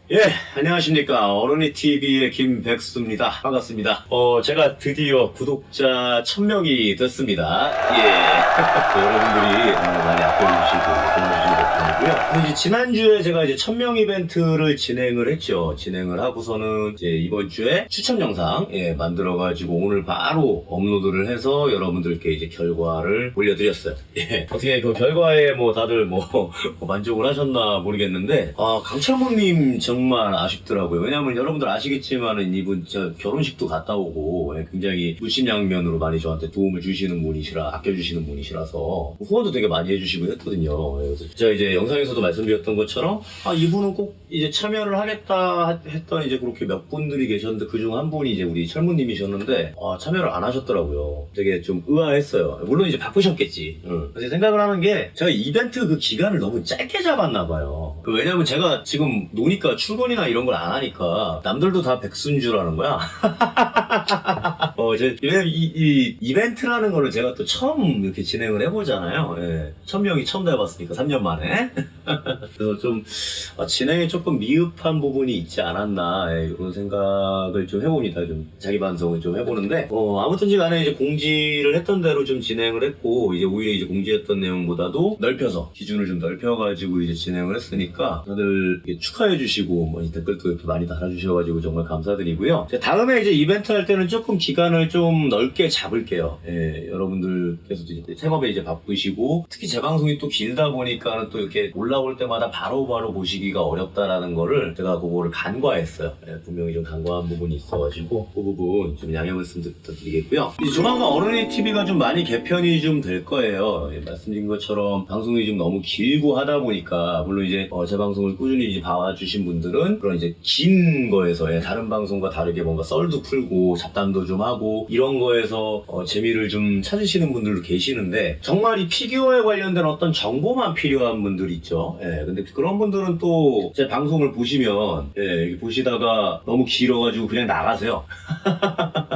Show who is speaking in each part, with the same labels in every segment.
Speaker 1: 예, 안녕하십니까. 어른이 TV의 김백수입니다. 반갑습니다. 제가 드디어 구독자 1000명이 됐습니다. 예. 여러분들이 많이 아껴주시고, 도와주시고 덕분이고요. 그래서 이제 지난주에 제가 이제 1000명 이벤트를 진행을 했죠. 진행을 하고서는 이제 이번 주에 추천 영상, 만들어가지고 오늘 바로 업로드를 해서 여러분들께 이제 결과를 올려드렸어요. 예. 어떻게 그 결과에 다들 만족을 하셨나 모르겠는데, 강철모님 정말 아쉽더라고요. 왜냐면 여러분들 아시겠지만은 이분 저 결혼식도 갔다 오고 굉장히 물심양면으로 많이 저한테 도움을 주시는 분이시라 아껴주시는 분이시라서 후원도 되게 많이 해주시고 했거든요. 그래서 제가 이제 영상에서도 말씀드렸던 것처럼 이분은 꼭 이제 참여를 하겠다 했던 이제 그렇게 몇 분들이 계셨는데 그중 한 분이 이제 우리 철모님이셨는데 참여를 안 하셨더라고요. 되게 좀 의아했어요. 물론 이제 바쁘셨겠지. 그래서 생각을 하는 게 제가 이벤트 그 기간을 너무 짧게 잡았나 봐요. 왜냐면 제가 지금 노니까 출근이나 이런 걸 안 하니까 남들도 다 백수인 줄 아는 거야. 왜냐면 이 이벤트라는 거를 제가 또 처음 이렇게 진행을 해보잖아요. 1000명이 처음 해봤으니까 3년 만에. 그래서 좀 진행에 조금 미흡한 부분이 있지 않았나 이런 생각을 좀 해봅니다. 좀 자기 반성을 좀 해보는데 아무튼지 간에 이제 공지를 했던 대로 좀 진행을 했고 이제 오히려 이제 공지했던 내용보다도 넓혀서 기준을 좀 넓혀가지고 이제 진행을 했으니까 다들 축하해주시고 댓글도 이렇게 많이 달아주셔가지고 정말 감사드리고요. 다음에 이제 이벤트 할 때는 조금 기간을 좀 넓게 잡을게요. 여러분들께서도 이제 생업에 이제 바쁘시고 특히 제 방송이 또 길다 보니까는 또 이렇게 올라올 때마다 바로바로 보시기가 어렵다라는 거를 제가 그거를 간과했어요. 분명히 좀 간과한 부분이 있어가지고 그 부분 좀 양해 말씀 부탁드리겠고요. 이제 조만간 어른이 TV가 좀 많이 개편이 좀 될 거예요. 말씀드린 것처럼 방송이 좀 너무 길고 하다 보니까 물론 이제 제 방송을 꾸준히 이제 봐주신 분들은 그런 이제 긴 거에서 다른 방송과 다르게 뭔가 썰도 풀고 잡담도 좀 하고 이런 거에서 재미를 좀 찾으시는 분들도 계시는데 정말 이 피규어에 관련된 어떤 정보만 필요한 분들 있죠. 근데 그런 분들은 또 제 방송을 보시면 보시다가 너무 길어가지고 그냥 나가세요.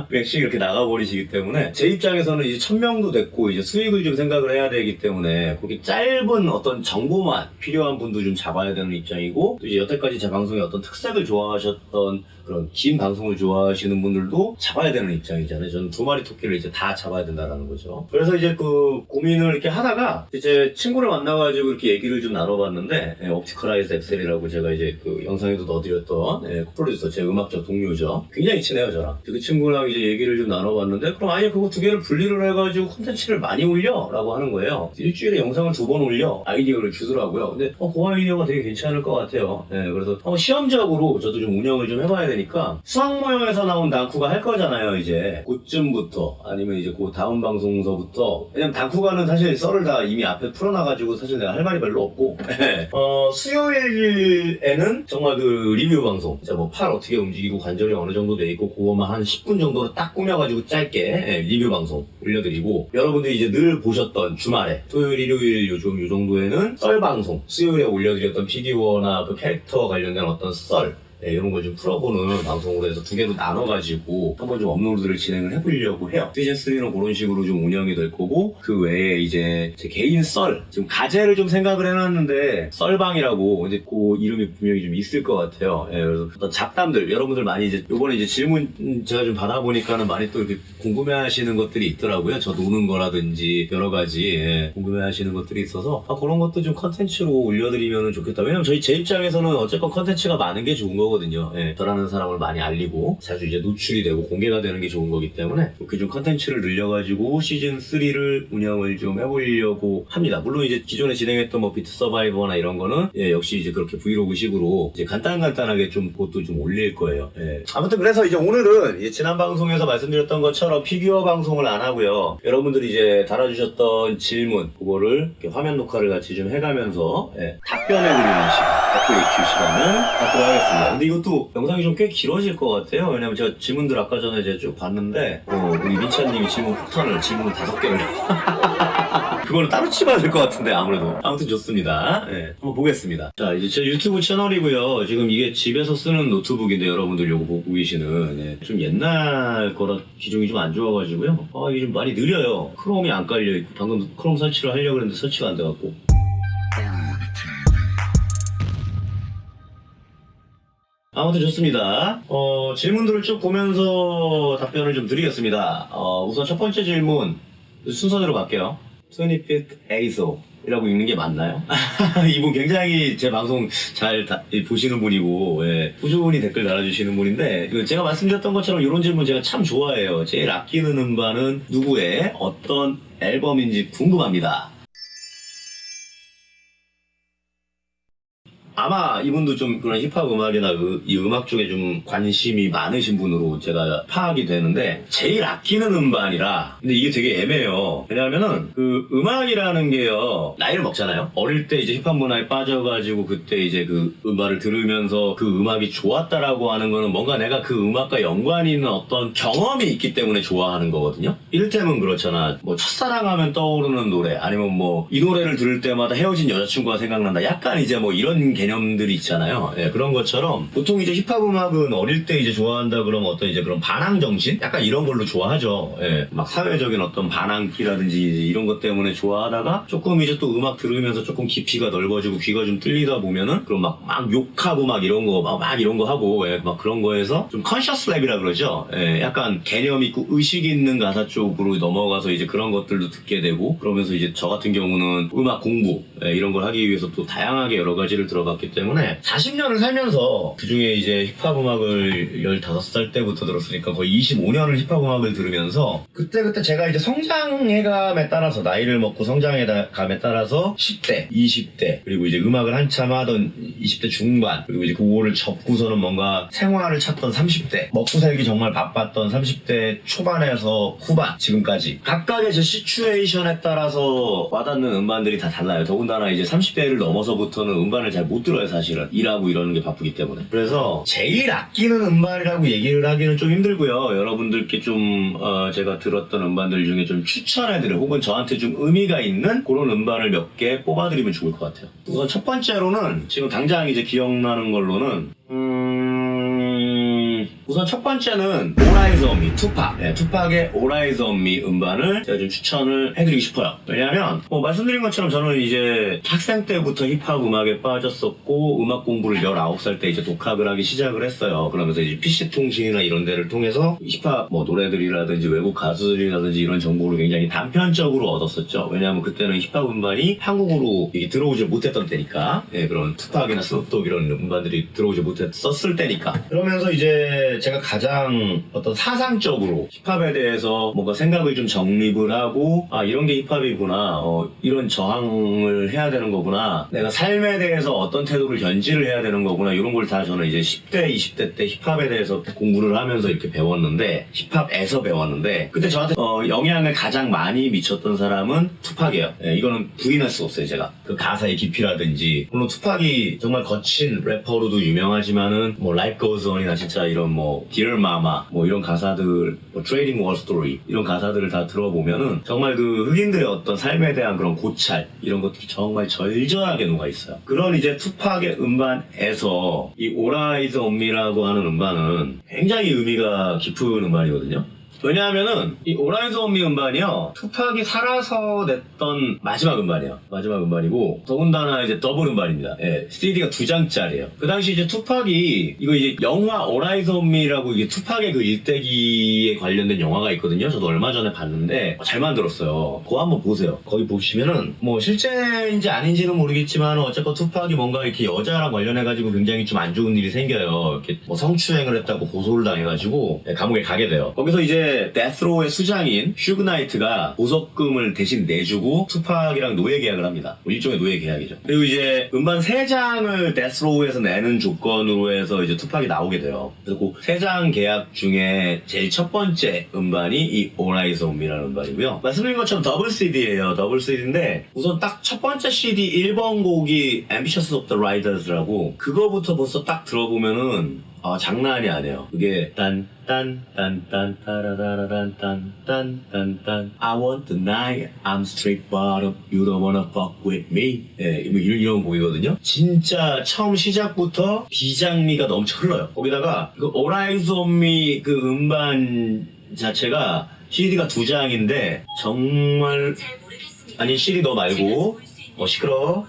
Speaker 1: 그냥 씩 이렇게 나가버리시기 때문에 제 입장에서는 이제 1000명도 됐고 이제 수익을 좀 생각을 해야 되기 때문에 그렇게 짧은 어떤 정보만 필요한 분도 좀 잡아야 되는 입장이고 또 이제 여태까지 제 방송의 어떤 특색을 좋아하셨던 그런 긴 방송을 좋아하시는 분들도 잡아야 되는 입장이잖아요. 저는 두 마리 토끼를 이제 다 잡아야 된다는 거죠. 그래서 이제 그 고민을 이렇게 하다가 이제 친구를 만나가지고 이렇게 얘기를 좀 나눠봤는데 옵티컬아이즈 엑셀이라고 제가 이제 그 영상에도 넣어드렸던 프로듀서 제 음악적 동료죠. 굉장히 친해요 저랑. 그 친구랑 이제 얘기를 좀 나눠봤는데 그럼 아예 그거 두 개를 분리를 해가지고 콘텐츠를 많이 올려 라고 하는 거예요. 일주일에 영상을 2번 올려 아이디어를 주더라고요. 근데 그 아이디어가 되게 괜찮을 것 같아요. 그래서 한번 시험적으로 저도 좀 운영을 좀 해봐야 되니까 수학 모형에서 나온 단쿠가 할 거잖아요. 이제 그쯤부터 아니면 이제 그 다음 방송서부터 왜냐면 단쿠가는 사실 썰을 다 이미 앞에 풀어놔가지고 사실 내가 할 말이 별로 없고 수요일에는 정말 그 리뷰 방송 진짜 팔 어떻게 움직이고 관절이 어느 정도 돼 있고 그거만 한 10분 정도로 딱 꾸며가지고 짧게 리뷰 방송 올려드리고 여러분들이 이제 늘 보셨던 주말에 토요일 일요일 요즘 요 정도에는 썰 방송 수요일에 올려드렸던 피규어나 그 캐릭터 관련된 어떤 썰 이런 걸 좀 풀어보는 방송으로 해서 두 개로 나눠가지고 한번 좀 업로드를 진행을 해보려고 해요. 시즌3는 그런 식으로 좀 운영이 될 거고 그 외에 이제 제 개인 썰 지금 가제를 좀 생각을 해놨는데 썰방이라고 이제 그 이름이 분명히 좀 있을 것 같아요. 그래서 어떤 잡담들 여러분들 많이 이제 요번에 이제 질문 제가 좀 받아보니까는 많이 또 이렇게 궁금해하시는 것들이 있더라고요. 저 노는 거라든지 여러 가지 궁금해하시는 것들이 있어서 그런 것도 좀 컨텐츠로 올려드리면 좋겠다. 왜냐면 제 입장에서는 어쨌건 컨텐츠가 많은 게 좋은 거거든요. 저라는 사람을 많이 알리고 자주 이제 노출이 되고 공개가 되는 게 좋은 거기 때문에 그렇게 좀 컨텐츠를 늘려가지고 시즌3를 운영을 좀 해보려고 합니다. 물론 이제 기존에 진행했던 비트 서바이버나 이런 거는 역시 이제 그렇게 브이로그식으로 이제 간단하게 좀 그것도 좀 올릴 거예요. 아무튼 그래서 이제 오늘은 이제 지난 방송에서 말씀드렸던 것처럼 피규어 방송을 안 하고요. 여러분들이 이제 달아주셨던 질문 그거를 이렇게 화면 녹화를 같이 좀 해가면서 답변해드리는 시간 FAQ 시간을 갖도록 하겠습니다. 근데 이것도 영상이 좀 꽤 길어질 것 같아요. 왜냐면 제가 질문들 아까 전에 제가 쭉 봤는데 우리 민찬님이 질문 폭탄을 질문 5개를 그거는 따로 치봐야 될 것 같은데 아무래도 아무튼 좋습니다. 한번 보겠습니다. 자 이제 제 유튜브 채널이고요. 지금 이게 집에서 쓰는 노트북인데 여러분들 요거 보고 계시는 좀 옛날 거라 기종이 좀 안 좋아가지고요. 이게 좀 많이 느려요. 크롬이 안 깔려. 방금 크롬 설치를 하려고 했는데 설치가 안 돼갖고 아무튼 좋습니다. 질문들을 쭉 보면서 답변을 좀 드리겠습니다. 우선 첫 번째 질문 순서대로 갈게요. 25th ASO 이라고 읽는 게 맞나요? 이분 굉장히 제 방송 잘 보시는 분이고, 예, 꾸준히 댓글 달아주시는 분인데, 제가 말씀드렸던 것처럼 이런 질문 제가 참 좋아해요. 제일 아끼는 음반은 누구의 어떤 앨범인지 궁금합니다. 아마 이분도 좀 그런 힙합 음악이나 이 음악 쪽에 좀 관심이 많으신 분으로 제가 파악이 되는데, 제일 아끼는 음반이라, 근데 이게 되게 애매해요. 왜냐하면은 그 음악이라는 게요, 나이를 먹잖아요. 어릴 때 이제 힙합 문화에 빠져가지고 그때 이제 그 음악을 들으면서 그 음악이 좋았다라고 하는 거는 뭔가 내가 그 음악과 연관이 있는 어떤 경험이 있기 때문에 좋아하는 거거든요. 이를테면 그렇잖아. 뭐 첫사랑하면 떠오르는 노래, 아니면 뭐 이 노래를 들을 때마다 헤어진 여자친구가 생각난다. 약간 이제 뭐 이런 개념들이 있잖아요. 예, 그런 것처럼 보통 이제 힙합 음악은 어릴 때 이제 좋아한다 그러면 어떤 이제 그런 반항 정신? 약간 이런 걸로 좋아하죠. 예, 막 사회적인 어떤 반항기라든지 이런 것 때문에 좋아하다가 조금 이제 또 음악 들으면서 조금 깊이가 넓어지고 귀가 좀 뚫리다 보면은 그럼 막 욕하고 막 이런 거 막 이런 거 하고, 예, 막 그런 거에서 좀 컨셔스 랩이라 그러죠. 예, 약간 개념 있고 의식 있는 가사 쪽으로 넘어가서 이제 그런 것들도 듣게 되고, 그러면서 이제 저 같은 경우는 음악 공부, 예, 이런 걸 하기 위해서 또 다양하게 여러 가지를 들어봤기 때문에 40년을 살면서 그중에 이제 힙합 음악을 15살 때부터 들었으니까 거의 25년을 힙합 음악을 들으면서 그때 제가 이제 성장해감에 따라서, 나이를 먹고 성장해감에 따라서 10대, 20대, 그리고 이제 음악을 한참 하던 20대 중반, 그리고 이제 그거를 접고서는 뭔가 생활을 찾던 30대, 먹고 살기 정말 바빴던 30대 초반에서 후반, 지금까지 각각의 제 시츄에이션에 따라서 와닿는 음반들이 다 달라요. 더군다나 이제 30대를 넘어서부터는 음반을 잘 못 들어요, 사실은. 일하고 이러는 게 바쁘기 때문에. 그래서 제일 아끼는 음반이라고 얘기를 하기는 좀 힘들고요. 여러분들께 좀 제가 들었던 음반들 중에 좀 추천해드려, 혹은 저한테 좀 의미가 있는 그런 음반을 몇 개 뽑아드리면 좋을 것 같아요. 우선 첫 번째로는 지금 당장 이제 기억나는 걸로는 우선 첫 번째는 All Eyes on Me, 투팍. 네, 투팍의 All Eyes on Me 음반을 제가 좀 추천을 해드리고 싶어요. 왜냐하면 말씀드린 것처럼 저는 이제 학생 때부터 힙합 음악에 빠졌었고, 음악 공부를 19살 때 이제 독학을 하기 시작을 했어요. 그러면서 이제 PC통신이나 이런 데를 통해서 힙합 노래들이라든지 외국 가수들이라든지 이런 정보를 굉장히 단편적으로 얻었었죠. 왜냐하면 그때는 힙합 음반이 한국으로 들어오지 못했던 때니까. 네, 그런 투팍이나 스눕독 이런 음반들이 들어오지 못했었을 때니까. 그러면서 이제 제가 가장 어떤 사상적으로 힙합에 대해서 뭔가 생각을 좀 정립을 하고, 이런 게 힙합이구나, 이런 저항을 해야 되는 거구나, 내가 삶에 대해서 어떤 태도를 견지를 해야 되는 거구나, 이런 걸 다 저는 이제 10대, 20대 때 힙합에 대해서 공부를 하면서 이렇게 배웠는데, 힙합에서 배웠는데, 그때 저한테 영향을 가장 많이 미쳤던 사람은 투팍이에요. 예, 이거는 부인할 수 없어요, 제가. 그 가사의 깊이라든지, 물론 투팍이 정말 거친 래퍼로도 유명하지만은 뭐 Life Goes On이나 진짜 이런 Dear Mama 이런 가사들, Trading War Story 이런 가사들을 다 들어보면은 정말 그 흑인들의 어떤 삶에 대한 그런 고찰, 이런 것들이 정말 절절하게 녹아있어요. 그런 이제 투팍의 음반에서 이 All Eyes on Me라고 하는 음반은 굉장히 의미가 깊은 음반이거든요. 왜냐하면은 이 All Eyes on Me 음반이요, 투팍이 살아서 냈던 마지막 음반이에요. 마지막 음반이고, 더군다나 이제 더블 음반입니다. 예, CD가 2장짜리예요. 그 당시 이제 투팍이 이거 이제 영화 All Eyes on Me라고, 이게 투팍의 그 일대기에 관련된 영화가 있거든요. 저도 얼마 전에 봤는데 잘 만들었어요. 그거 한번 보세요. 거기 보시면은 실제인지 아닌지는 모르겠지만 어쨌건 투팍이 뭔가 이렇게 여자랑 관련해가지고 굉장히 좀 안 좋은 일이 생겨요. 이렇게 성추행을 했다고 고소를 당해가지고 감옥에 가게 돼요. 거기서 이제 데스로우의 수장인 슈그 나이트가 보석금을 대신 내주고 투팍이랑 노예 계약을 합니다. 일종의 노예 계약이죠. 그리고 이제 음반 3장을 데스로우에서 내는 조건으로 해서 이제 투팍이 나오게 돼요. 그래서 그 3장 계약 중에 제일 첫 번째 음반이 이 All Eyes on Me라는 음반이고요. 말씀드린 것처럼 더블 CD예요. 더블 CD인데 우선 딱 첫 번째 CD 1번 곡이 Ambitious of the Riders라고, 그거부터 벌써 딱 들어보면은 장난이 아니에요. 그게 딴딴딴딴 따라라란 딴딴딴딴 I want the night, I'm straight bottom, you don't wanna fuck with me. 예, 이런 곡이거든요. 진짜 처음 시작부터 비장미가 넘쳐 흘러요. 거기다가 그 All Eyes on Me 그 음반 자체가 CD가 2장인데 정말, 아니 CD 너 말고 시끄러워.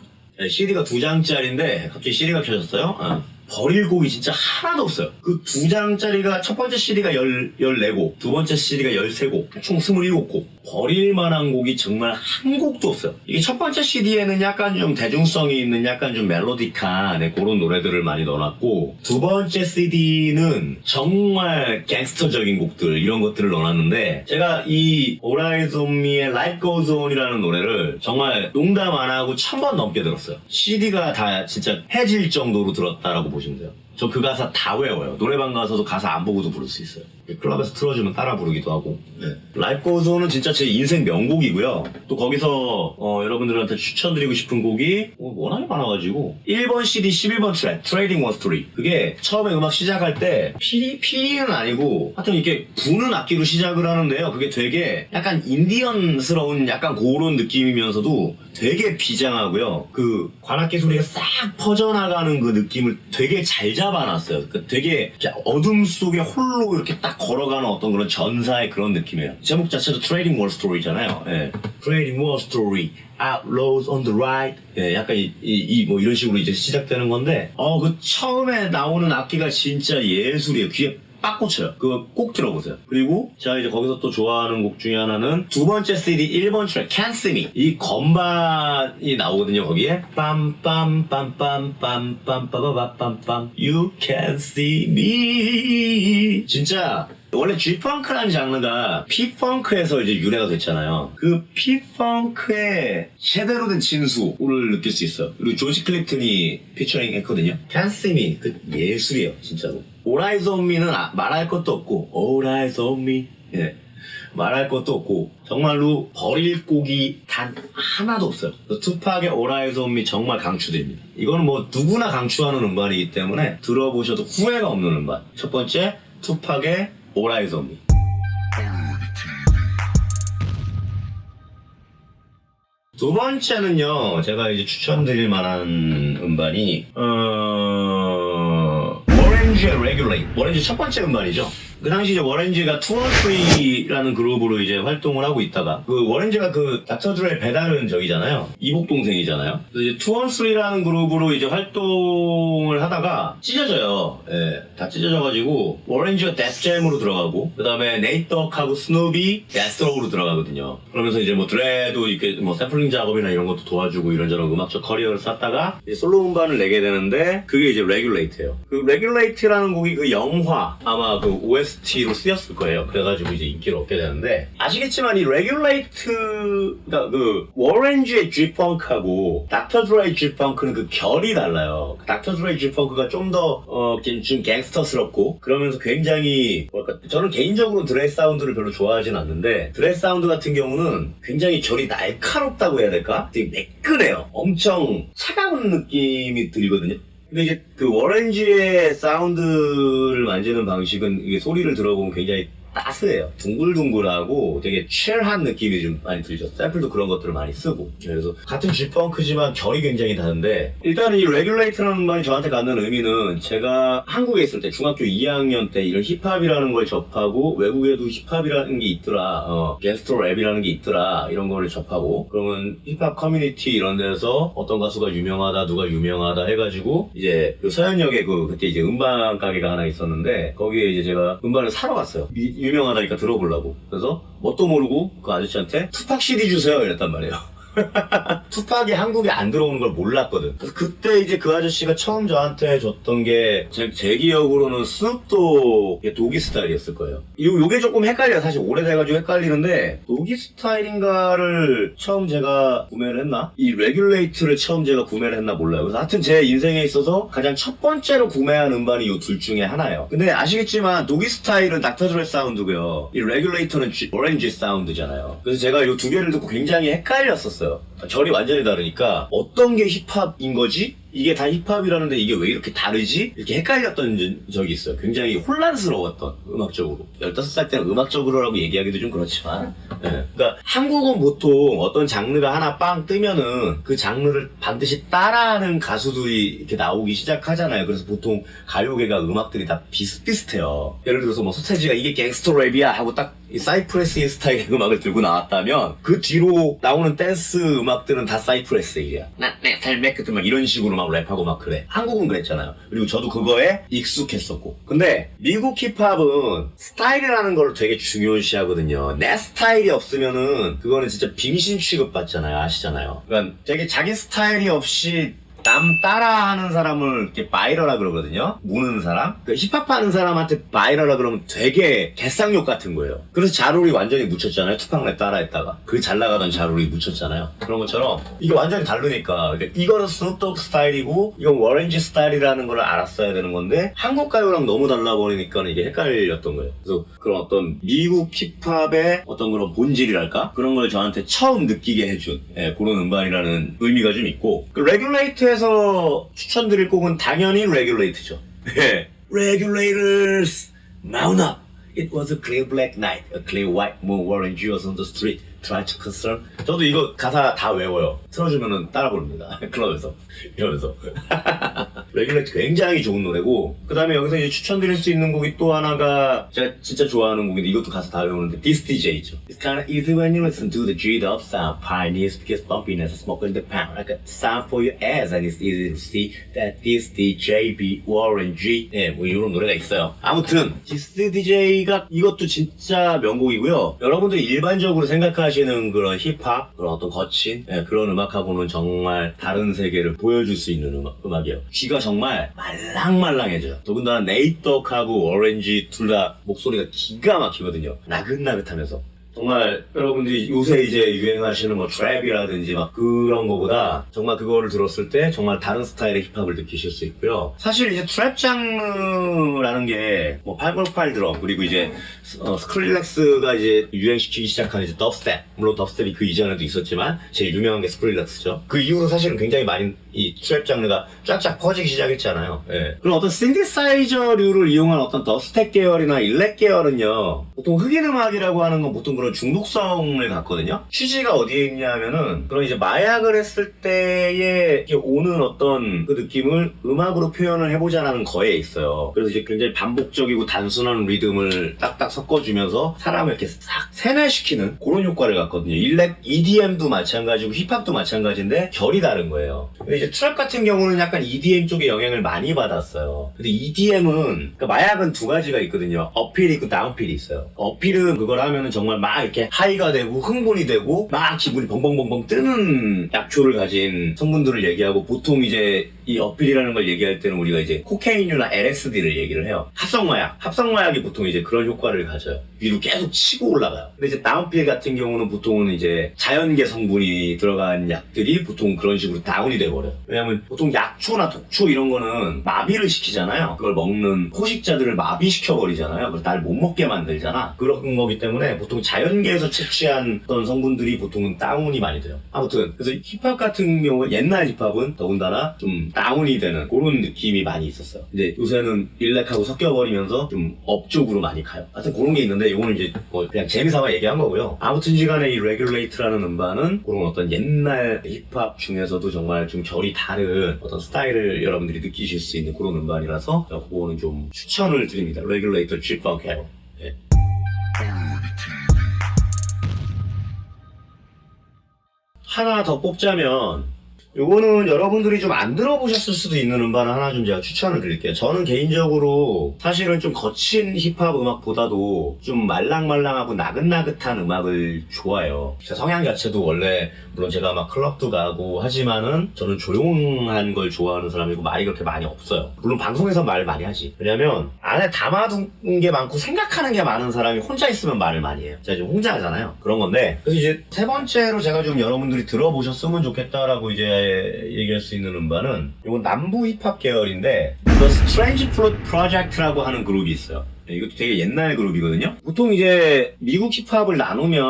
Speaker 1: CD가 2장짜리인데 갑자기 CD가 켜졌어요. 버릴 곡이 진짜 하나도 없어요. 그 2장짜리가 첫 번째 CD가 14곡, 두 번째 CD가 13곡, 총 27곡. 버릴 만한 곡이 정말 한 곡도 없어요. 이게 첫 번째 CD에는 약간 좀 대중성이 있는 약간 좀 멜로디한 그런 노래들을 많이 넣어놨고, 두 번째 CD는 정말 갱스터적인 곡들, 이런 것들을 넣어놨는데, 제가 이 All Eyes on Me의 Life Goes On이라는 노래를 정말 농담 안 하고 1000번 넘게 들었어요. CD가 다 진짜 해질 정도로 들었다라고 보시면 돼요. 저 그 가사 다 외워요. 노래방 가서도 가사 안 보고도 부를 수 있어요. 클럽에서 틀어주면 따라 부르기도 하고. Life Goes On은 진짜 제 인생 명곡이고요. 또 거기서 여러분들한테 추천드리고 싶은 곡이 워낙에 많아가지고 1번 CD 11번 트랙 Trading One Story. 그게 처음에 음악 시작할 때 피리피리는 아니고 하여튼 이렇게 부는 악기로 시작을 하는데요. 그게 되게 약간 인디언스러운 약간 그런 느낌이면서도 되게 비장하고요. 그 관악기 소리가 싹 퍼져나가는 그 느낌을 되게 잘 잡아놨어요. 그러니까 되게 어둠 속에 홀로 이렇게 딱 걸어가는 어떤 그런 전사의 그런 느낌이에요. 제목 자체도 Trading War Story잖아요. 예. Trading War Story, Outlaws on the Right. 예, 약간 뭐 이런 식으로 이제 시작되는 건데, 그 처음에 나오는 악기가 진짜 예술이에요. 귀에 빡 꽂혀요. 그거 꼭 들어보세요. 그리고 제가 이제 거기서 또 좋아하는 곡 중에 하나는 두 번째 CD 1번 트랙 Can't See Me. 이 건반이 나오거든요. 거기에 빰빰빰빰빰빰빰빰빰빰 You Can't See Me. 진짜 원래 G-펑크라는 장르가 P-펑크에서 이제 유래가 됐잖아요. 그 P-펑크의 제대로 된 진수를 느낄 수 있어요. 그리고 조지 클립튼이 피처링 했거든요. Can't See Me. 그 예술이에요. 진짜로. All Eyes on Me는 말할 것도 없고, All Eyes on Me. 예. 말할 것도 없고, 정말로 버릴 곡이 단 하나도 없어요. 투팍의 All Eyes on Me 정말 강추드립니다. 이거는 뭐 누구나 강추하는 음반이기 때문에 들어보셔도 후회가 없는 음반. 첫 번째, 투팍의 All Eyes on Me. 두 번째는요, 제가 이제 추천드릴 만한 음반이, 워렌지의 Regulate. 워렌지 첫 번째 음반이죠. 그 당시 이제 워렌지가 투어프리라는 그룹으로 이제 활동을 하고 있다가, 그 워렌지가 그 닥터 드레의 배다른 적이잖아요. 이복 동생이잖아요. 그래서 이제 투어프리라는 그룹으로 이제 활동을 하다가 찢어져요. 예, 다 찢어져가지고 워렌지가 데스잼으로 들어가고, 그 다음에 네이트하고 스누비 데스트록으로 들어가거든요. 그러면서 이제 뭐 드레도 이렇게 뭐 샘플링 작업이나 이런 것도 도와주고 이런저런 음악적 커리어를 쌓다가 이제 솔로 음반을 내게 되는데, 그게 이제 Regulate예요. 그 Regulate라는 곡이 그 영화 아마 그 OST로 쓰였을 거예요. 그래가지고 이제 인기를 얻게 되는데, 아시겠지만 이 Regulate가 그 워렌지의 G-펑크하고 닥터 드레의 G-펑크는 그 결이 달라요. 닥터 드레의 G-펑크가 좀 더 좀 갱스터스럽고 그러면서 굉장히 뭐랄까, 저는 개인적으로 드레 사운드를 별로 좋아하진 않는데, 드레 사운드 같은 경우는 굉장히 결이 날카롭다고 해야 될까? 되게 매끈해요. 엄청 차가운 느낌이 들거든요. 근데 이제 그 워렌지의 사운드를 만지는 방식은 이게 소리를 들어보면 굉장히 따스해요. 둥글둥글하고 되게 첼한 느낌이 좀 많이 들죠. 샘플도 그런 것들을 많이 쓰고. 그래서 같은 G-펑크지만 결이 굉장히 다른데, 일단 이 Regulate라는 음반이 저한테 갖는 의미는, 제가 한국에 있을 때 중학교 2학년 때 이런 힙합이라는 걸 접하고, 외국에도 힙합이라는 게 있더라, 갱스터 랩이라는 게 있더라, 이런 거를 접하고, 그러면 힙합 커뮤니티 이런 데서 어떤 가수가 유명하다, 누가 유명하다 해가지고 이제 그 서현역에 그때 이제 음반 가게가 하나 있었는데, 거기에 이제 제가 음반을 사러 갔어요. 유명하다니까 들어보려고. 그래서 뭣도 모르고 그 아저씨한테 투팍 CD 주세요 이랬단 말이에요. 투팍이 한국에 안 들어오는 걸 몰랐거든. 그래서 그때 이제 그 아저씨가 처음 저한테 줬던 게, 제 기억으로는 스눕독의 도기 스타일이었을 거예요. 요게 조금 헷갈려요. 사실 오래돼가지고 헷갈리는데, 도기 스타일인가를 처음 제가 구매를 했나? 이 레귤레이트를 처음 제가 구매를 했나 몰라요. 그래서 하여튼 제 인생에 있어서 가장 첫 번째로 구매한 음반이 요 둘 중에 하나예요. 근데 아시겠지만 도기 스타일은 닥터 드레 사운드고요, 이 레귤레이터는 오렌지 사운드잖아요. 그래서 제가 요 두 개를 듣고 굉장히 헷갈렸었어요. 결이 완전히 다르니까 어떤 게 힙합인 거지? 이게 다 힙합이라는데 이게 왜 이렇게 다르지? 이렇게 헷갈렸던 적이 있어요. 굉장히 혼란스러웠던, 음악적으로. 15살 때는 음악적으로라고 얘기하기도 좀 그렇지만, 네. 그러니까 한국은 보통 어떤 장르가 하나 빵 뜨면은 그 장르를 반드시 따라하는 가수들이 이렇게 나오기 시작하잖아요. 그래서 보통 가요계가 음악들이 다 비슷비슷해요. 예를 들어서 뭐 서태지가 이게 갱스터 랩이야 하고 딱 이 사이프레스의 스타일의 음악을 들고 나왔다면, 그 뒤로 나오는 댄스 음악 음악들은 다 사이프레스이야. 나내 삶의 끝 막 이런 식으로 막 랩하고 막 그래. 한국은 그랬잖아요. 그리고 저도 그거에 익숙했었고. 근데 미국 힙합은 스타일이라는 걸 되게 중요시하거든요. 내 스타일이 없으면은 그거는 진짜 빙신 취급받잖아요. 아시잖아요. 그러니까 되게 자기 스타일이 없이 남 따라하는 사람을 이렇게 바이러라 그러거든요. 무는 사람. 그 힙합하는 사람한테 바이러라 그러면 되게 개쌍욕 같은 거예요. 그래서 자루리 완전히 묻혔잖아요. 투팍랩 따라했다가 그 잘 나가던 자루리 묻혔잖아요. 그런 것처럼 이게 완전히 다르니까. 그러니까 이거는 스눕독 스타일이고 이건 워렌지 스타일이라는 걸 알았어야 되는 건데 한국 가요랑 너무 달라 버리니까 이게 헷갈렸던 거예요. 그래서 그런 어떤 미국 힙합의 어떤 그런 본질이랄까 그런 걸 저한테 처음 느끼게 해준 그런 음반이라는 의미가 좀 있고, 그 레귤레이트에서 추천드릴 곡은 당연히 레귤레이트죠. Regulators, mount up. It was a clear black night. A clear white moon orange was on the street. Try to concern. 저도 이거 가사 다 외워요. 틀어주면은 따라 부릅니다. 클럽에서. 이러면서. 레귤레이트 굉장히 좋은 노래고, 그 다음에 여기서 이제 추천드릴 수 있는 곡이 또 하나가 제가 진짜 좋아하는 곡인데 이것도 가사 다 외우는데 This DJ죠. It's kinda easy when you listen to the G-Dub sound. Pioneers because bumpiness is smoking the pound. Like a sound for your ass and it's easy to see that this DJ be Warren G. 네, 뭐 이런 노래가 있어요. 아무튼 This DJ가 이것도 진짜 명곡이고요. 여러분들이 일반적으로 생각하시는 그런 힙합, 그런 어떤 거친 그런 음악하고는 정말 다른 세계를 보여줄 수 있는 음악이에요. 귀가 정말 말랑말랑해져요. 더군다나 네이떡하고 오렌지 둘 다 목소리가 기가 막히거든요. 나긋나긋하면서. 정말 여러분들이 요새 이제 유행하시는 뭐 트랩이라든지 막 그런 거보다 정말 그거를 들었을 때 정말 다른 스타일의 힙합을 느끼실 수 있고요. 사실 이제 트랩 장르라는 게 뭐 808 드럼 그리고 이제 스크릴렉스가 이제 유행시키기 시작한 이제 덥스텝, 물론 덥스텝이 그 이전에도 있었지만 제일 유명한 게 스크릴렉스죠. 그 이후로 사실은 굉장히 많이 이 트랩 장르가 쫙쫙 퍼지기 시작했잖아요. 예. 그럼 어떤 신디사이저류를 이용한 어떤 더스텝 계열이나 일렉 계열은요, 보통 흑인 음악이라고 하는 건 보통 그런 중독성을 갖거든요. 취지가 어디에 있냐 하면은 그런 이제 마약을 했을 때에 오는 어떤 그 느낌을 음악으로 표현을 해보자라는 거에 있어요. 그래서 이제 굉장히 반복적이고 단순한 리듬을 딱딱 섞어주면서 사람을 이렇게 싹 세뇌시키는 그런 효과를 갖거든요. 일렉, EDM도 마찬가지고 힙합도 마찬가지인데 결이 다른 거예요. 근데 이제 트랩 같은 경우는 약간 EDM 쪽에 영향을 많이 받았어요. 근데 EDM은 그러니까 마약은 두 가지가 있거든요. 어필이 있고 다운필이 있어요. 어필은 그걸 하면은 정말 막 이렇게 하이가 되고 흥분이 되고 막 기분이 벙벙벙벙 뜨는 약초를 가진 성분들을 얘기하고, 보통 이제 이 어필이라는 걸 얘기할 때는 우리가 이제 코케인이나 LSD를 얘기를 해요. 합성마약이 보통 이제 그런 효과를 가져요. 위로 계속 치고 올라가요. 근데 이제 다운필 같은 경우는 보통은 이제 자연계 성분이 들어간 약들이 보통 그런 식으로 다운이 돼버려요. 왜냐면 보통 약초나 독초 이런 거는 마비를 시키잖아요. 그걸 먹는 포식자들을 마비시켜버리잖아요. 그래서 날 못 먹게 만들잖아. 그런 거기 때문에 보통 자연계에서 채취한 어떤 성분들이 보통은 다운이 많이 돼요. 아무튼 그래서 힙합 같은 경우 옛날 힙합은 더군다나 좀 다운이 되는 그런 느낌이 많이 있었어요. 근데 요새는 일렉하고 섞여버리면서 좀 업 쪽으로 많이 가요. 하여튼 그런 게 있는데 이거는 이제 뭐 그냥 재미삼아 얘기한 거고요. 아무튼지간에 이 레귤레이트라는 음반은 그런 어떤 옛날 힙합 중에서도 정말 좀 결이 다른 어떤 스타일을 여러분들이 느끼실 수 있는 그런 음반이라서 그거는 좀 추천을 드립니다. 레귤레이터 G-Funk 앨범. 네. 하나 더 뽑자면 요거는 여러분들이 좀 안 들어보셨을 수도 있는 음반을 하나 좀 제가 추천을 드릴게요. 저는 개인적으로 사실은 좀 거친 힙합 음악보다도 좀 말랑말랑하고 나긋나긋한 음악을 좋아해요. 제 성향 자체도 원래 물론 제가 막 클럽도 가고 하지만은 저는 조용한 걸 좋아하는 사람이고 말이 그렇게 많이 없어요. 물론 방송에서 말 많이 하지. 왜냐면 안에 담아둔 게 많고 생각하는 게 많은 사람이 혼자 있으면 말을 많이 해요. 제가 지금 혼자 하잖아요. 그런 건데, 그래서 이제 세 번째로 제가 좀 여러분들이 들어보셨으면 좋겠다라고 이제 얘기할 수 있는 음반은 이건 남부 힙합 계열인데 The Strange Fruit Project라고 하는 그룹이 있어요. 이것도 되게 옛날 그룹이거든요. 보통 이제 미국 힙합을 나누면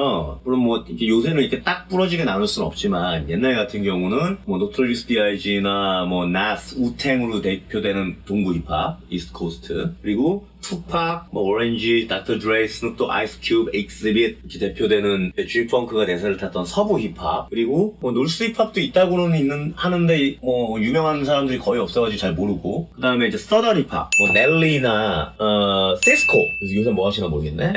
Speaker 1: 물론 뭐 이렇게 요새는 이렇게 딱 부러지게 나눌 수는 없지만 옛날 같은 경우는 뭐 노토리어스 B.I.G나 뭐 나스, 우탱으로 대표되는 동부 힙합, 이스트 코스트, 그리고 투팍, 뭐 오렌지, 닥터 드레이, 스눕독, 아이스 큐브, 익스빗 이렇게 대표되는 G-펑크가 대세를 탔던 서부 힙합, 그리고 뭐 놀스 힙합도 있다고는 하는데 뭐 유명한 사람들이 거의 없어가지고 잘 모르고, 그 다음에 이제 서던 힙합, 뭐 넬리나 시스코, 그래서 요새 뭐 하시나 모르겠네.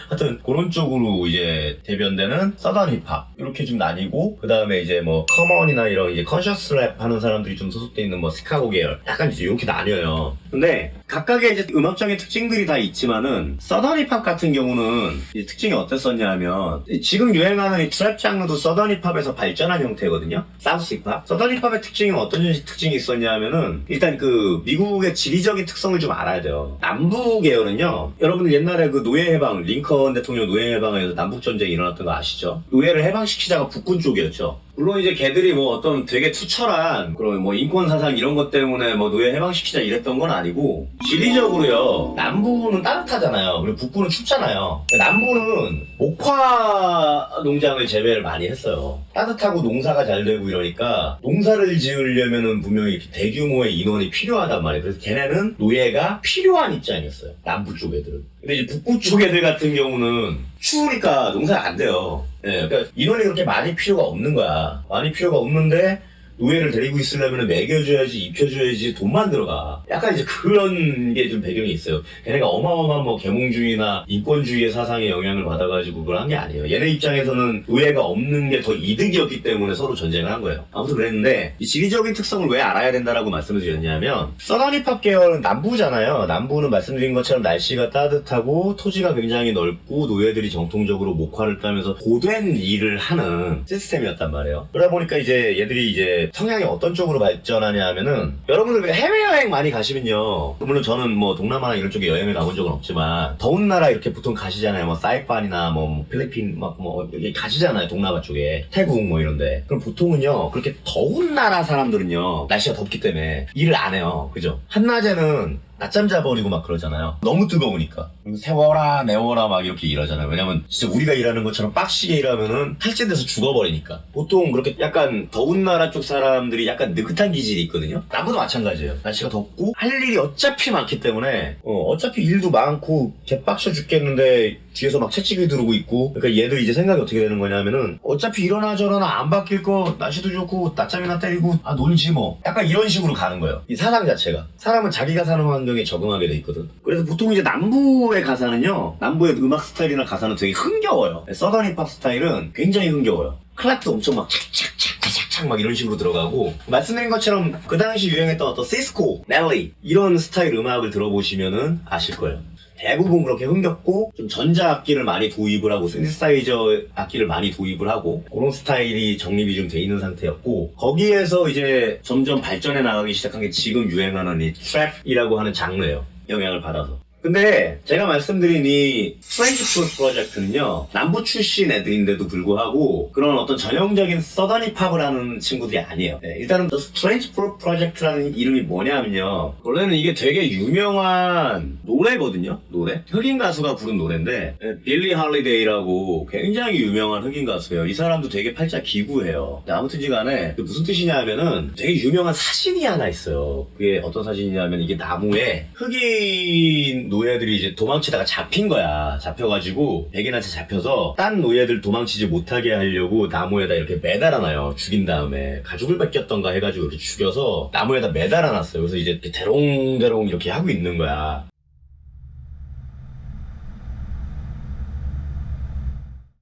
Speaker 1: 하여튼 그런 쪽으로 이제 대변되는 서던 힙합 이렇게 좀 나뉘고, 그 다음에 이제 뭐 커먼이나 이런 이제 컨셔스 랩 하는 사람들이 좀 소속돼 있는 뭐 시카고 계열, 약간 이제 이렇게 나뉘어요. 근데 각각의 이제 음악적인 특징들이 다 있지만은 서던 힙합 같은 경우는 이 특징이 어땠었냐면, 지금 유행하는 이 트랩 장르도 서던 힙합에서 발전한 형태거든요. 사우스 힙합. 서던 힙합의 특징이 어떤 특징이 있었냐면은, 일단 그 미국의 지리적인 특성을 좀 알아야 돼요. 남부 계열은요, 여러분들 옛날에 그 노예 해방, 링컨 대통령 노예 해방에서 남북 전쟁이 일어났던 거 아시죠? 노예를 해방시키자가 북군 쪽이었죠. 물론 이제 걔들이 뭐 어떤 되게 투철한 그런 뭐 인권 사상 이런 것 때문에 뭐 노예 해방시키자 이랬던 건 아니고, 지리적으로요, 남부는 따뜻하잖아요. 그리고 북부는 춥잖아요. 남부는 목화 농장을 재배를 많이 했어요. 따뜻하고 농사가 잘 되고 이러니까 농사를 지으려면은 분명히 이렇게 대규모의 인원이 필요하단 말이에요. 그래서 걔네는 노예가 필요한 입장이었어요. 남부 쪽 애들은. 근데 이제 북부 쪽 애들 같은 경우는 추우니까 농사가 안 돼요. 예, 그러니까 인원이 그렇게 많이 필요가 없는 거야. 많이 필요가 없는데 노예를 데리고 있으려면 먹여줘야지, 입혀줘야지 돈만 들어가. 약간 이제 그런 게 좀 배경이 있어요. 걔네가 어마어마한 뭐 계몽주의나 인권주의의 사상에 영향을 받아가지고 그걸 한 게 아니에요. 얘네 입장에서는 노예가 없는 게 더 이득이었기 때문에 서로 전쟁을 한 거예요. 아무튼 그랬는데, 이 지리적인 특성을 왜 알아야 된다라고 말씀을 드렸냐면, 서던 힙합 계열은 남부잖아요. 남부는 말씀드린 것처럼 날씨가 따뜻하고 토지가 굉장히 넓고 노예들이 정통적으로 목화를 따면서 고된 일을 하는 시스템이었단 말이에요. 그러다 보니까 이제 얘들이 이제 성향이 어떤 쪽으로 발전하냐 하면은, 여러분들 왜 해외여행 많이 가시면요, 물론 저는 뭐 동남아나 이런 쪽에 여행을 가본 적은 없지만 더운 나라 이렇게 보통 가시잖아요. 뭐 사이판이나 뭐 필리핀 막 뭐 여기 가시잖아요. 동남아 쪽에 태국 뭐 이런데. 그럼 보통은요, 그렇게 더운 나라 사람들은요, 날씨가 덥기 때문에 일을 안 해요. 그죠? 한낮에는 낮잠 자버리고 막 그러잖아요. 너무 뜨거우니까. 세워라 내워라 막 이렇게 일하잖아요. 왜냐면 진짜 우리가 일하는 것처럼 빡시게 일하면은 탈진돼서 죽어버리니까. 보통 그렇게 약간 더운 나라 쪽 사람들이 약간 느긋한 기질이 있거든요. 남부도 마찬가지예요. 날씨가 덥고 할 일이 어차피 많기 때문에 어차피 일도 많고 개빡쳐 죽겠는데 뒤에서 막 채찍이 들어오고 있고. 그러니까 얘들 이제 생각이 어떻게 되는 거냐면은, 어차피 이러나 저러나 안 바뀔 거, 날씨도 좋고 낮잠이나 때리고 놀지 뭐, 약간 이런 식으로 가는 거예요. 이 사상 자체가. 사람은 자기가 사는 환경에 적응하게 돼 있거든. 그래서 보통 이제 남부의 가사는요, 남부의 음악 스타일이나 가사는 되게 흥겨워요. 서던 힙합 스타일은 굉장히 흥겨워요. 클락도 엄청 막 착착착착착 막 이런 식으로 들어가고, 말씀드린 것처럼 그 당시 유행했던 어떤 시스코, 넬리 이런 스타일 음악을 들어보시면은 아실 거예요. 대부분 그렇게 흥겹고, 좀 전자악기를 많이 도입을 하고 신디사이저 악기를 많이 도입을 하고, 그런 스타일이 정립이 좀 돼 있는 상태였고, 거기에서 이제 점점 발전해 나가기 시작한 게 지금 유행하는 이 트랩이라고 하는 장르예요. 영향을 받아서. 근데 제가 말씀드린 이 프렌치 프루트 프로젝트는요, 남부 출신 애들인데도 불구하고 그런 어떤 전형적인 서던 힙합을 하는 친구들이 아니에요. 네, 일단은 프렌치 프루트 프로젝트라는 이름이 뭐냐면요, 원래는 이게 되게 유명한 노래거든요. 노래? 흑인 가수가 부른 노래인데, 빌리 할리데이라고 굉장히 유명한 흑인 가수예요. 이 사람도 되게 팔자 기구해요. 아무튼지 간에 무슨 뜻이냐 하면은, 되게 유명한 사진이 하나 있어요. 그게 어떤 사진이냐면, 이게 나무에 흑인 노예들이 이제 도망치다가 잡힌 거야. 잡혀가지고 백인한테 잡혀서 딴 노예들 도망치지 못하게 하려고 나무에다 이렇게 매달아놔요. 죽인 다음에 가죽을 벗겼던가 해가지고 이렇게 죽여서 나무에다 매달아놨어요. 그래서 이제 이렇게 대롱대롱 이렇게 하고 있는 거야.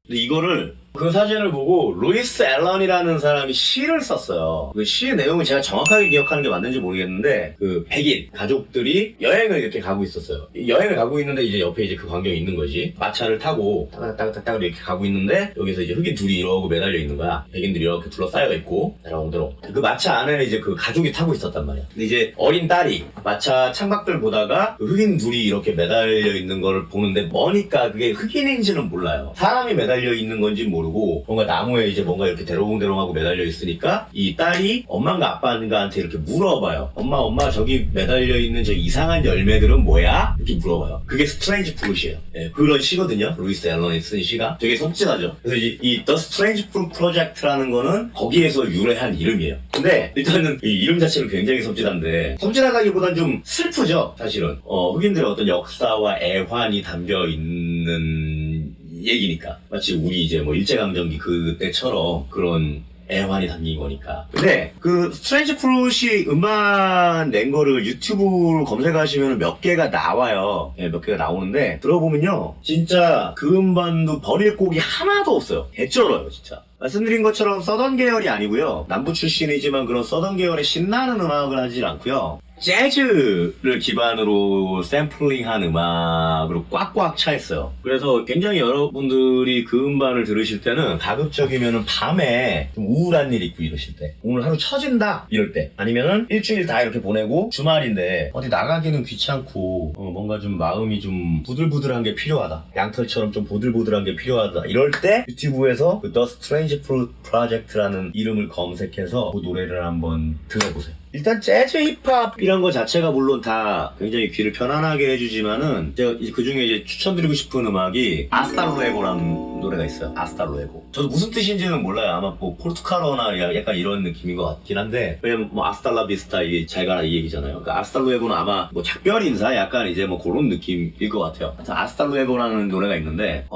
Speaker 1: 근데 이거를, 그 사진을 보고 루이스 앨런이라는 사람이 시를 썼어요. 그 시의 내용을 제가 정확하게 기억하는 게 맞는지 모르겠는데, 그 백인 가족들이 여행을 이렇게 가고 있었어요. 여행을 가고 있는데 이제 옆에 이제 그 광경이 있는 거지. 마차를 타고 따닥따닥따닥 이렇게 가고 있는데, 여기서 이제 흑인 둘이 이러고 매달려 있는 거야. 백인들이 이렇게 둘러싸여 있고 대롱대롱. 그 마차 안에는 이제 그 가족이 타고 있었단 말이야. 근데 이제 어린 딸이 마차 창밖을 보다가 그 흑인 둘이 이렇게 매달려 있는 걸 보는데, 머니까 그게 흑인인지는 몰라요. 사람이 매달려 있는 건지 모르고 모르고 뭔가 나무에 이제 뭔가 이렇게 대롱대롱하고 매달려 있으니까 이 딸이 엄마인가 아빠인가한테 이렇게 물어봐요. 엄마 저기 매달려 있는 저 이상한 열매들은 뭐야? 이렇게 물어봐요. 그게 스트레인지 프루트예요. 예, 그런 시거든요. 루이스 앨런이 쓴 시가 되게 속진하죠. 그래서 이 The Strange Fruit Project라는 거는 거기에서 유래한 이름이에요. 근데 일단은 이 이름 자체는 굉장히 섬찟한데 섬찟하다기보단 좀 슬프죠. 사실은 흑인들의 어떤 역사와 애환이 담겨 있는 얘기니까 마치 우리 이제 뭐 일제강점기 그때처럼 그런 애환이 담긴 거니까. 근데 그 스트레인지 프루트이 음반 낸 거를 유튜브로 검색하시면 몇 개가 나와요. 예, 몇 개가 나오는데 들어보면요 진짜 그 음반도 버릴 곡이 하나도 없어요. 개쩔어요 진짜. 말씀드린 것처럼 서던 계열이 아니고요. 남부 출신이지만 그런 서던 계열의 신나는 음악을 하질 않고요. 재즈를 기반으로 샘플링한 음악으로 꽉꽉 차 있어요. 그래서 굉장히 여러분들이 그 음반을 들으실 때는 가급적이면 밤에 좀 우울한 일 있고 이러실 때, 오늘 하루 처진다 이럴 때, 아니면은 일주일 다 이렇게 보내고 주말인데 어디 나가기는 귀찮고 뭔가 좀 마음이 좀 부들부들한 게 필요하다, 양털처럼 좀 보들보들한 게 필요하다 이럴 때 유튜브에서 그 The Strange Fruit Project라는 이름을 검색해서 그 노래를 한번 들어보세요. 일단 재즈 힙합 이런 거 자체가 물론 다 굉장히 귀를 편안하게 해주지만은 제가 그 중에 이제 추천드리고 싶은 음악이 아스타루에고라는 노래가 있어요. 아스타루에고. 저도 무슨 뜻인지는 몰라요. 아마 뭐 포르투갈어나 약간 이런 느낌인 것 같긴 한데, 왜냐면 뭐 아스탈라비스타 이게 잘 가라 이 얘기잖아요. 그러니까 아스타루에고는 아마 뭐 작별 인사 약간 이제 뭐 그런 느낌일 것 같아요. 하여튼 아스타루에고라는 노래가 있는데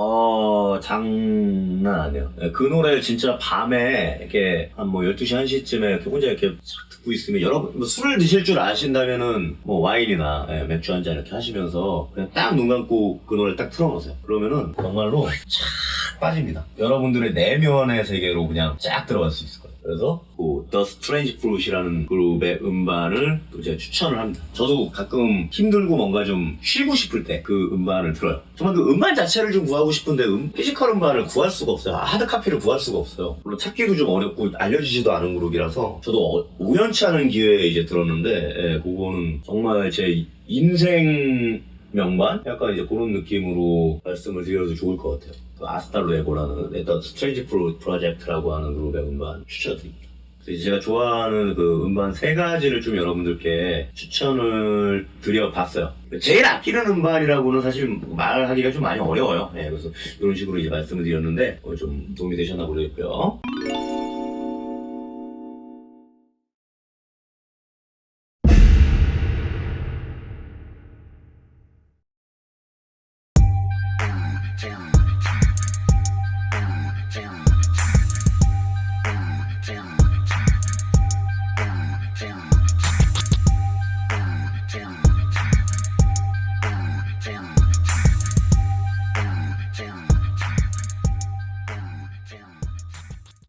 Speaker 1: 장난 아니에요. 그 노래를 진짜 밤에 이렇게 한 뭐 12시 1시쯤에 이렇게 혼자 이렇게 듣고 있으면, 여러분 뭐 술을 드실 줄 아신다면은 뭐 와인이나 맥주 한 잔 이렇게 하시면서 그냥 딱 눈 감고 그 노래를 딱 틀어놓으세요. 그러면은 정말로 쫙 빠집니다. 여러분들의 내면의 세계로 그냥 쫙 들어갈 수 있을 거예요. 그래서 그 The Strange Fruit이라는 그룹의 음반을 또 제가 추천을 합니다. 저도 가끔 힘들고 뭔가 좀 쉬고 싶을 때 그 음반을 들어요. 정말 그 음반 자체를 좀 구하고 싶은데 피지컬 음반을 구할 수가 없어요. 하드카피를 구할 수가 없어요. 물론 찾기도 좀 어렵고 알려지지도 않은 그룹이라서 저도 우연치 않은 기회에 이제 들었는데, 그거는 정말 제 인생 명반? 약간 이제 그런 느낌으로 말씀을 드려도 좋을 것 같아요. 그 아스타루에고라는 The Strange Fruit Project라고 하는 그룹의 음반 추천드립니다. 그래서 제가 좋아하는 그 음반 3가지를 좀 여러분들께 추천을 드려봤어요. 제일 아끼는 음반이라고는 사실 말하기가 좀 많이 어려워요. 그래서 이런 식으로 이제 말씀을 드렸는데 좀 도움이 되셨나 모르겠고요.